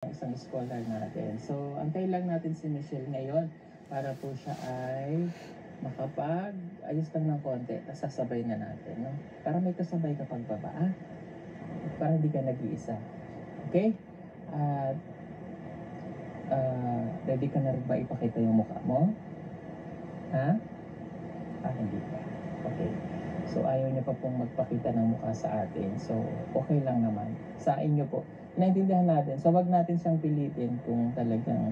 isang scholar natin. So, antay lang natin si Michelle ngayon para po siya ay makapag-ayos lang ng konti. Tapos sasabay na natin, no? Para may kasabay ka pagbaba, ah? Para hindi ka nag-iisa. Okay? At ready ka na rin ba ipakita yung mukha mo? Ha? Hindi pa. Okay. So, ayaw niya pa pong magpakita ng mukha sa atin. So, okay lang naman. Sa inyo po. Naintindihan natin. So, wag natin siyang pilitin kung talagang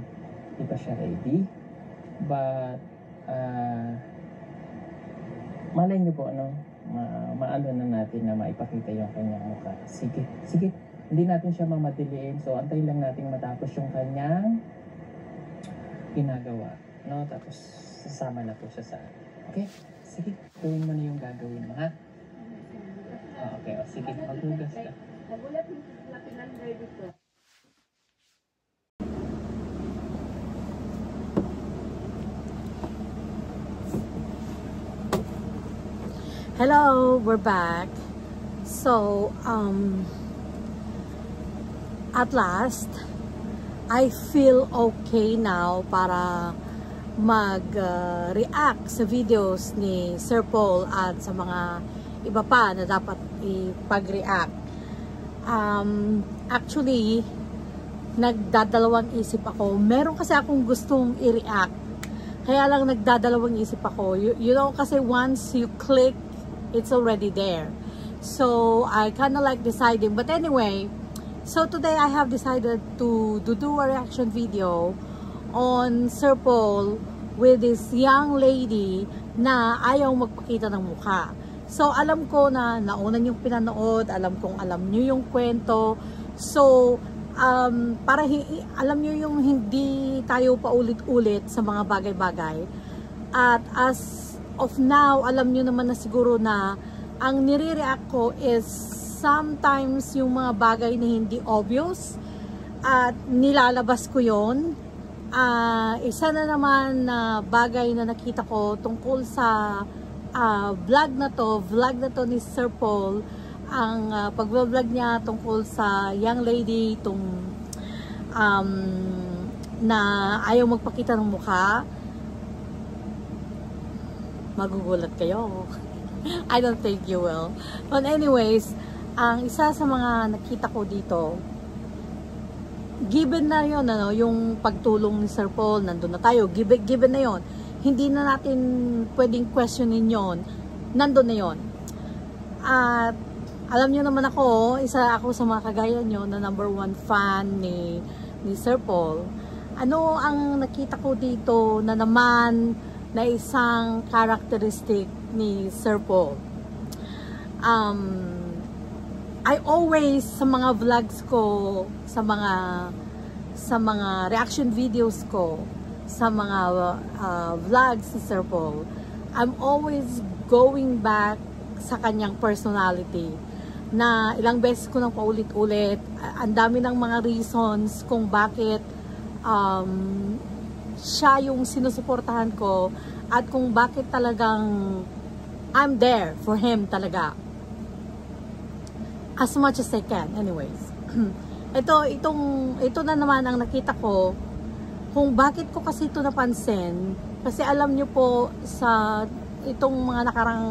di pa siya ready. But, malay niyo po, ano, maano na natin na maipakita yung kanyang mukha. Sige, sige. Hindi natin siya mamadiliin. So, antay lang natin matapos yung kanyang ginagawa. No? Tapos, sasama na po siya sa atin. Okay? Sige, gawin mo na yung gagawin mo, ha? Okay, o sige, maghugas ka. Nagulat yung laki ng ready ko. Hello, we're back. So, at last, I feel okay now para mag-react sa videos ni Sir Paul at sa mga iba pa na dapat ipag-react. Actually, nagdadalawang isip ako. Meron kasi akong gustong i-react. Kaya lang nagdadalawang isip ako. You know, kasi once you click, it's already there. So, I kind of like deciding. But anyway, so today I have decided to do a reaction video on Sir Paul with this young lady na ayaw magpakita ng mukha. So, alam ko na nauna yung pinanood, alam kong alam nyo yung kwento. So, para alam nyo yung hindi tayo paulit-ulit sa mga bagay-bagay. At as of now, alam nyo naman na siguro na ang nire-react ko is sometimes yung mga bagay na hindi obvious at nilalabas ko yon. Isa na naman na bagay na nakita ko tungkol sa vlog na to ni Sir Paul, ang pag-vlog niya tungkol sa young lady na ayaw magpakita ng mukha. Magugulat kayo. I don't think you will. But anyways, ang isa sa mga nakita ko dito, given na yun, ano, yung pagtulong ni Sir Paul, nandun na tayo, given na yun. Hindi na natin pwedeng questionin yun. Nandun na yun. At alam nyo naman ako, isa ako sa mga kagaya nyo na #1 fan ni Sir Paul. Ano ang nakita ko dito na naman na isang characteristic ni Sir Paul? I always sa mga vlogs ko, sa mga reaction videos ko, sa mga vlogs ni Sir Paul, I'm always going back sa kanyang personality na ilang beses ko nang paulit-ulit. Ang dami ng mga reasons kung bakit siya yung sinusuportahan ko at kung bakit talagang I'm there for him talaga. As much as I can. Anyways. Ito na naman ang nakita ko kung bakit ko kasi ito napansin. Kasi alam nyo po sa itong mga nakarang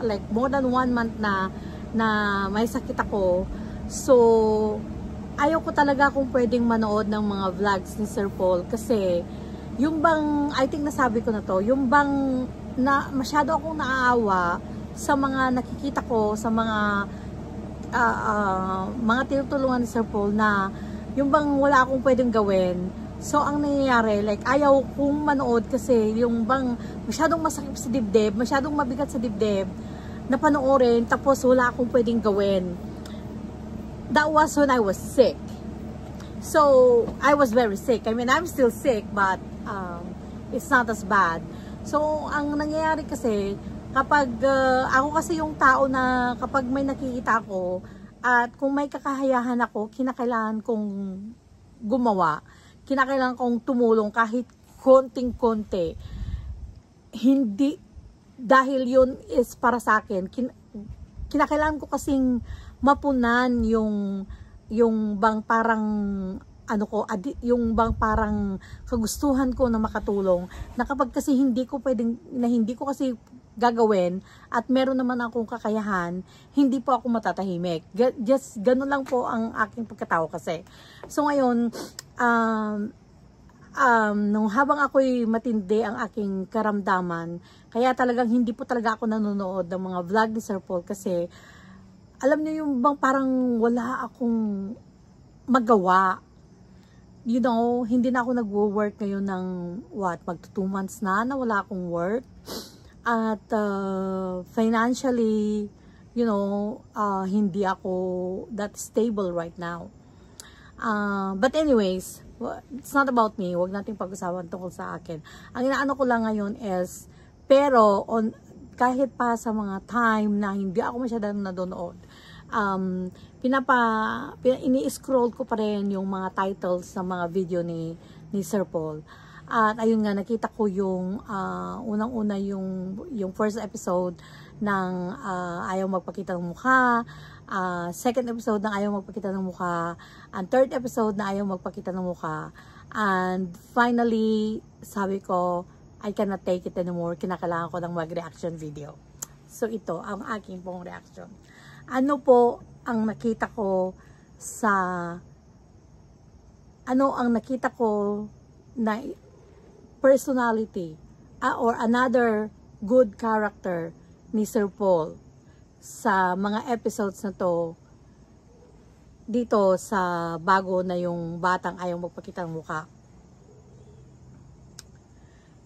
like more than 1 month na may sakit ako. So, ayaw ko talaga kung pwedeng manood ng mga vlogs ni Sir Paul kasi yung bang, I think nasabi ko na to, yung bang na masyado akong naaawa sa mga nakikita ko, sa mga tinutulungan ni Sir Paul na yung bang wala akong pwedeng gawin. So, ang nangyayari, like, ayaw kong manood kasi yung bang masyadong masakit sa dibdib, masyadong mabigat sa dibdib, na panoorin, tapos wala akong pwedeng gawin. That was when I was sick. So, I was very sick. I mean, I'm still sick, but it's not as bad. So, ang nangyayari kasi, kapag ako kasi yung tao na kapag may nakikita ako at kung may kakayahan ako, kinakailangan kong gumawa, kinakailangan kong tumulong kahit konting-konti. Hindi, dahil yun is para sa akin, kinakailangan ko kasing mapunan yung bang parang ano ko, yung bang parang kagustuhan ko na makatulong, na kapag kasi hindi ko kasi gagawin at meron naman akong kakayahan, hindi po ako matatahimik. Just ganun lang po ang aking pagkatao kasi. So ngayon, nung habang ako'y matindi ang aking karamdaman, kaya talagang hindi po talaga ako nanonood ng mga vlog ni Sir Paul kasi alam niyo yung bang parang wala akong magawa. You know, hindi na ako nagwo-work ngayon ng magto 2 months na wala akong work. At financially, you know, hindi ako that stable right now. But anyways, it's not about me. Huwag nating pag-usapan tungkol sa akin. Ang inaano ko lang ngayon is, pero kahit pa sa mga time na hindi ako masyadong nanonood, ini-scroll ko pa rin yung mga titles ng mga video ni Sir Paul. At ayun nga, nakita ko yung unang-una yung first episode ng ayaw magpakita ng mukha, second episode ng ayaw magpakita ng mukha, and third episode na ayaw magpakita ng mukha. And finally, sabi ko, I cannot take it anymore, kinakailangan ko ng mag-reaction video. So ito, ang aking pong reaction. Ano po ang nakita ko na personality or another good character ni Sir Paul sa mga episodes na to dito sa bago na yung batang ayaw magpakita ng mukha.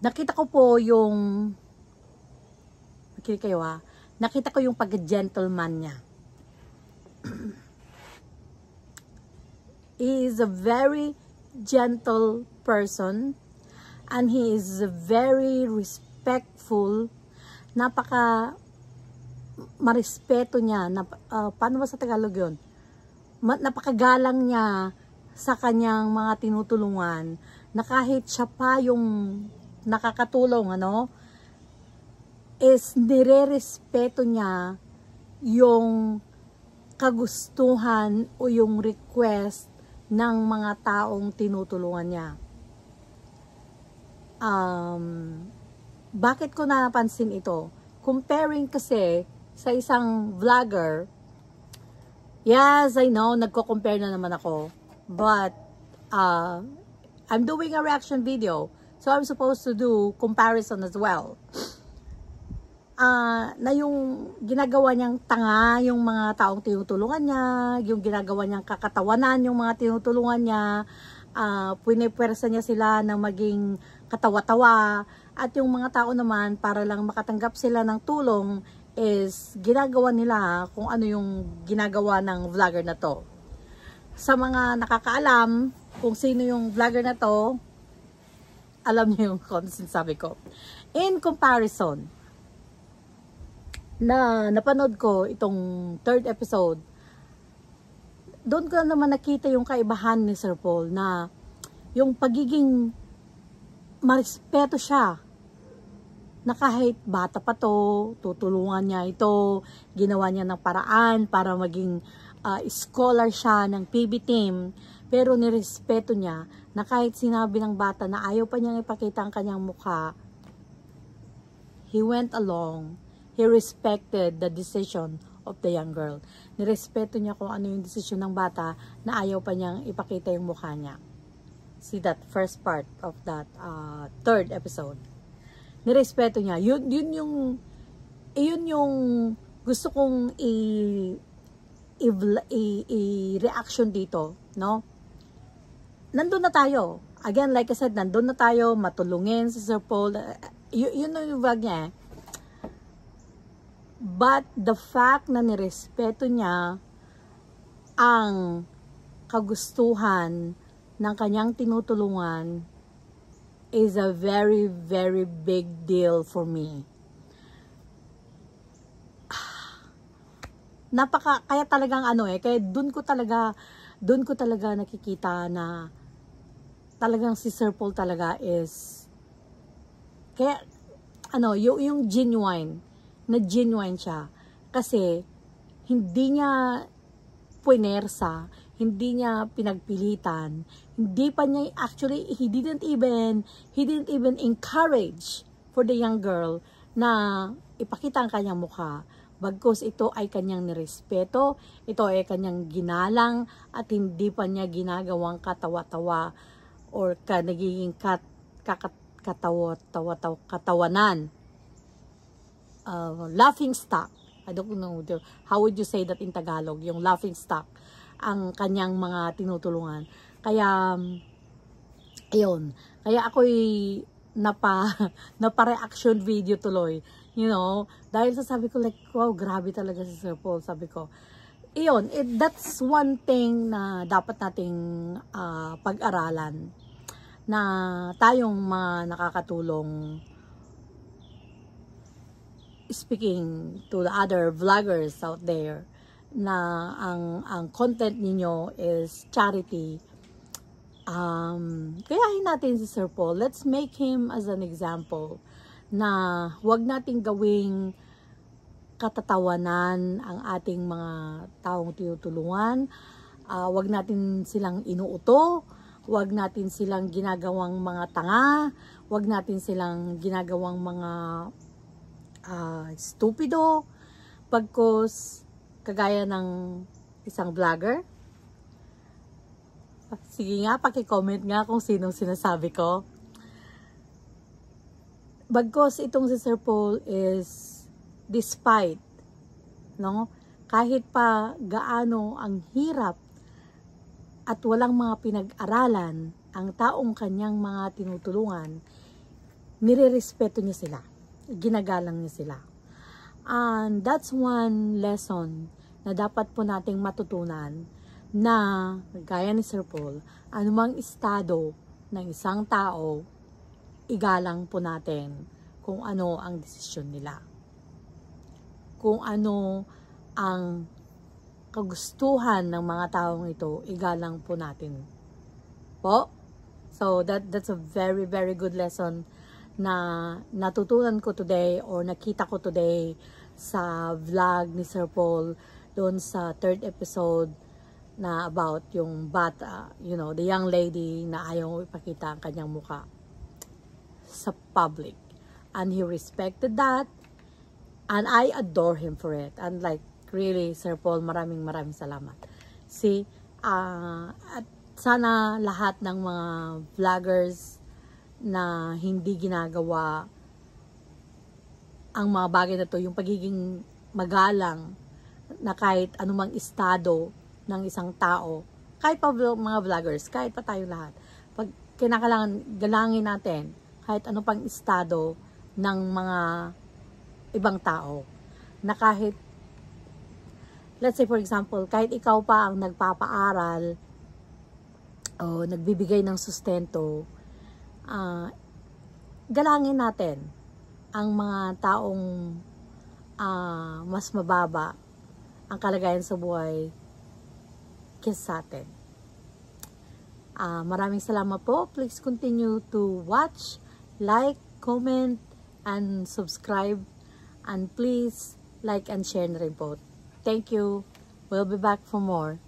Nakita ko po yung nakita ko yung pag-gentleman niya. He is a very gentle person. And he is very respectful. Napaka marespeto niya. Paano ba sa Tagalog yun? Napakagalang niya sa kanyang mga tinutulungan. Na kahit siya pa yung nakakatulong, is nire-respeto niya yung kagustuhan o yung request ng mga taong tinutulungan niya. Bakit ko napansin ito? Comparing kasi sa isang vlogger, yes, I know, nagko-compare na naman ako. But, I'm doing a reaction video. So, I'm supposed to do comparison as well. Na yung ginagawa niyang tanga, yung mga taong tinutulungan niya, yung ginagawa niyang kakatawanan, yung mga tinutulungan niya, pinipwersa niya sila na maging katawa-tawa, at yung mga tao naman para lang makatanggap sila ng tulong is ginagawa nila kung ano yung ginagawa ng vlogger na to. Sa mga nakakaalam kung sino yung vlogger na to, alam niyo yung sinasabi ko. In comparison, na napanood ko itong third episode, doon ko naman nakita yung kaibahan ni Sir Paul na yung pagiging marespeto siya na kahit bata pa to, tutulungan niya ito, ginawa niya ng paraan para maging scholar siya ng PB team, pero nirespeto niya na kahit sinabi ng bata na ayaw pa niyang ipakita ang kanyang mukha, he went along, he respected the decision of the young girl. Nirespeto niya kung ano yung desisyon ng bata na ayaw pa niyang ipakita yung mukha niya. See that first part of that third episode. Nirespeto niya. Yun yung gusto kong i-reaction dito, no? Nandun na tayo. Again, like I said, nandun na tayo, matulungin si Sir Paul. Yun yung vlog niya. But the fact na nirespeto niya ang kagustuhan ng kanyang tinutulungan is a very, very big deal for me. Kaya talagang kaya dun ko talaga nakikita na talagang si Sir Paul talaga is, kaya, yung genuine siya. Kasi, hindi niya puwersa, Hindi niya pinagpilitan. Hindi pa niya, actually, he didn't even encourage for the young girl na ipakita ang kanyang mukha. Bagkus ito ay kanyang nirespeto, ito ay kanyang ginalang, at hindi pa niya ginagawang katawa-tawa or nagiging katawanan. Laughing stock. I don't know, how would you say that in Tagalog? Yung laughing stock ang kanyang mga tinutulungan. Kaya, ayun. Kaya ako'y napa-reaction video tuloy. You know, dahil sa sabi ko like, wow, grabe talaga si Sir Paul. Sabi ko, ayun, that's one thing na dapat nating pag-aralan. Na tayong mga nakakatulong, speaking to the other vloggers out there, na ang content ninyo is charity. Kayahin natin si Sir Paul. Let's make him as an example na wag nating gawing katatawanan ang ating mga taong tinutulungan. Wag natin silang inuuto. Wag natin silang ginagawang mga tanga. Wag natin silang ginagawang mga stupido. Pagkos kagaya ng isang vlogger. Sige nga, paki-comment nga kung sinong sinasabi ko. Bagkos itong si Sir Paul is despite, no? Kahit pa gaano ang hirap at walang mga pinag-aralan ang taong kanyang mga tinutulungan, nirerespeto niya sila. Ginagalang niya sila. And that's one lesson na dapat po nating matutunan na gaya ni Sir Paul, anumang estado ng isang tao, igalang po natin kung ano ang desisyon nila. Kung ano ang kagustuhan ng mga taong ito, igalang po natin. Po? So that's a very, very good lesson na natutunan ko today or nakita ko today sa vlog ni Sir Paul doon sa 3rd episode na about yung bata, you know, the young lady na ayaw ipakita ang kanyang mukha sa public. And he respected that. And I adore him for it. And like, really, Sir Paul, maraming salamat. See, at sana lahat ng mga vloggers na hindi ginagawa ang mga bagay na to, yung pagiging magalang na kahit anumang estado ng isang tao, kahit pa mga vloggers, kahit pa tayo lahat, pag kinakailangan galangin natin kahit ano pang estado ng mga ibang tao, na kahit, let's say for example, kahit ikaw pa ang nagpapaaral o nagbibigay ng sustento, galangin natin ang mga taong mas mababa ang kalagayan sa buhay kaysa sa atin. Maraming salamat po. Please continue to watch, like, comment, and subscribe. And please like and share na rin po. Thank you. We'll be back for more.